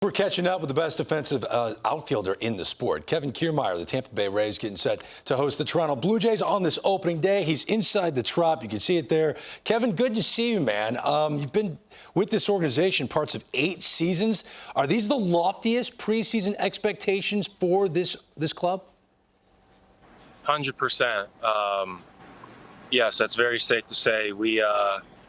We're catching up with the best defensive outfielder in the sport. Kevin Kiermaier, the Tampa Bay Rays, getting set to host the Toronto Blue Jays on this opening day. He's inside the Trop. You can see it there. Kevin, good to see you, man. You've been with this organization parts of 8 seasons. Are these the loftiest preseason expectations for this club? 100%. Yes, that's very safe to say.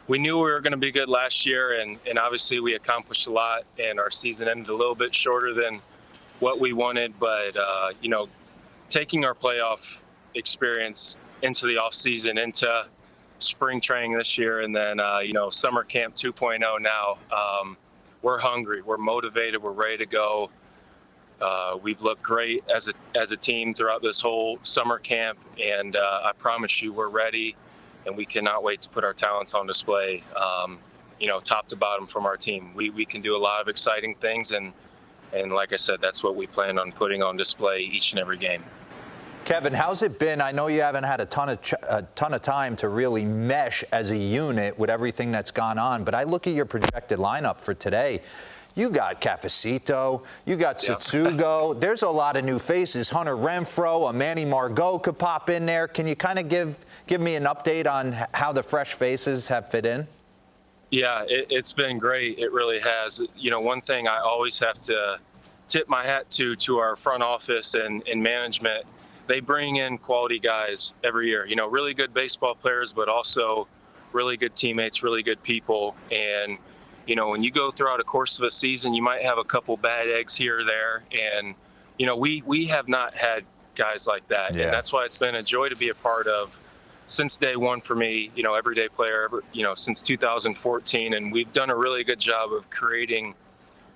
We knew we were going to be good last year, and obviously we accomplished a lot, and our season ended a little bit shorter than what we wanted. But, taking our playoff experience into the offseason, into spring training this year, and then, summer camp 2.0 now, we're hungry, we're motivated, we're ready to go. We've looked great as a team throughout this whole summer camp, and I promise you we're ready. And we cannot wait to put our talents on display, top to bottom from our team. We can do a lot of exciting things, and like I said, that's what we plan on putting on display each and every game. Kevin, how's it been? I know you haven't had a ton of time to really mesh as a unit with everything that's gone on, but I look at your projected lineup for today. You got Cafecito, you got Tsutsugo. There's a lot of new faces. Hunter Renfroe, a Manny Margot could pop in there. Can you kind of give me an update on how the fresh faces have fit in? Yeah, it's been great. It really has. One thing I always have to tip my hat to our front office and management. They bring in quality guys every year. Really good baseball players, but also really good teammates, really good people. And when you go throughout a course of a season, you might have a couple bad eggs here or there. And, we have not had guys like that. Yeah. And that's why it's been a joy to be a part of since day one for me, everyday player, since 2014. And we've done a really good job of creating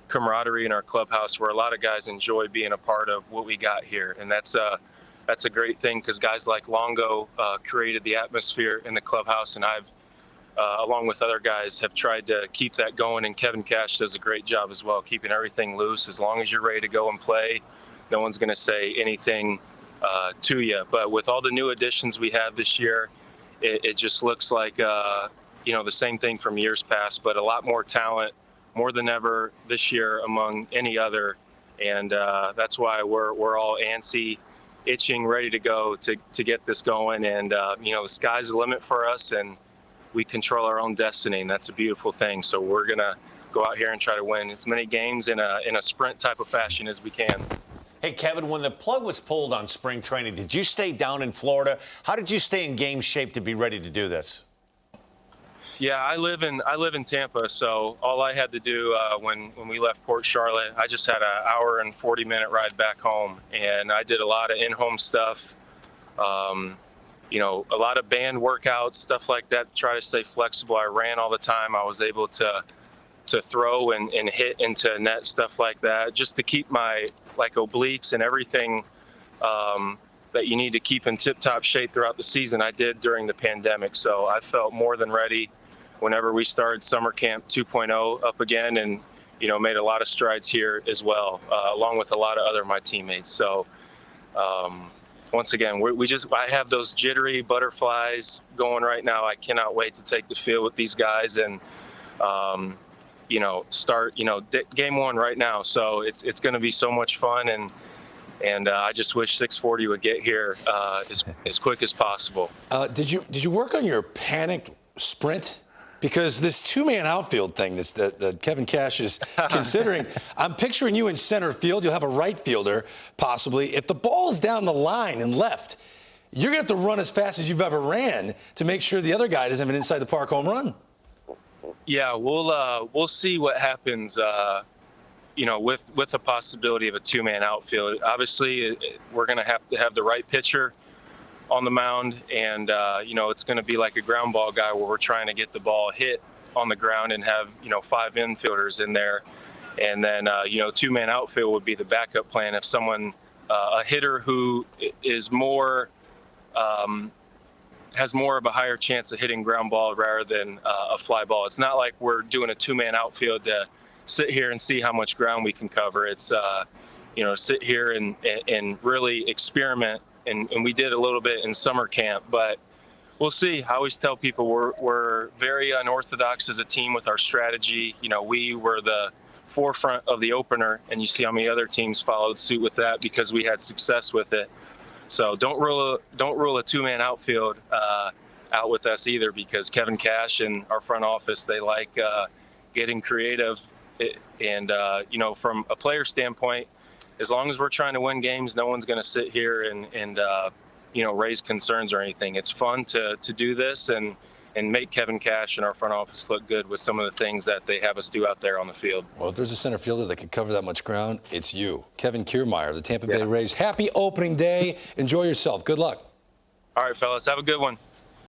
camaraderie in our clubhouse where a lot of guys enjoy being a part of what we got here. And that's a great thing because guys like Longo created the atmosphere in the clubhouse, and I've along with other guys, have tried to keep that going, and Kevin Cash does a great job as well, keeping everything loose. As long as you're ready to go and play, no one's going to say anything to you. But with all the new additions we have this year, it just looks like the same thing from years past, but a lot more talent, more than ever this year among any other, and that's why we're all antsy, itching, ready to go to get this going. And the sky's the limit for us, and we control our own destiny, and that's a beautiful thing. So we're going to go out here and try to win as many games in a sprint type of fashion as we can. Hey, Kevin, when the plug was pulled on spring training, did you stay down in Florida? How did you stay in game shape to be ready to do this? Yeah, I live in Tampa, so all I had to do when we left Port Charlotte, I just had an hour and 40-minute ride back home, and I did a lot of in-home stuff. A lot of band workouts, stuff like that, to try to stay flexible. I ran all the time. I was able to throw and hit into net, stuff like that, just to keep my obliques and everything that you need to keep in tip-top shape throughout the season. I did during the pandemic, so I felt more than ready whenever we started summer camp 2.0 up again, and made a lot of strides here as well, along with a lot of my teammates. So once again, I have those jittery butterflies going right now. I cannot wait to take the field with these guys and, start, game one right now. So it's going to be so much fun. And I just wish 640 would get here as quick as possible. Did you work on your panicked sprint? Because this two-man outfield thing that Kevin Cash is considering, I'm picturing you in center field. You'll have a right fielder, possibly. If the ball is down the line and left, you're going to have to run as fast as you've ever ran to make sure the other guy doesn't have an inside-the-park home run. Yeah, we'll see what happens, with the possibility of a two-man outfield. Obviously, we're going to have the right pitcher on the mound, and it's going to be like a ground ball guy where we're trying to get the ball hit on the ground and have 5 infielders in there, and then two-man outfield would be the backup plan if someone a hitter who is more has more of a higher chance of hitting ground ball rather than a fly ball. It's not like we're doing a two-man outfield to sit here and see how much ground we can cover. It's sit here and really experiment. And we did a little bit in summer camp, but we'll see. I always tell people we're very unorthodox as a team with our strategy. We were the forefront of the opener, and you see how many other teams followed suit with that because we had success with it. So don't rule a two-man outfield out with us either, because Kevin Cash and our front office, they like getting creative. And from a player standpoint, as long as we're trying to win games, no one's going to sit here and raise concerns or anything. It's fun to do this and make Kevin Cash and our front office look good with some of the things that they have us do out there on the field. Well, if there's a center fielder that could cover that much ground, it's you. Kevin Kiermaier, the Tampa Bay Rays. Happy opening day. Enjoy yourself. Good luck. All right, fellas. Have a good one.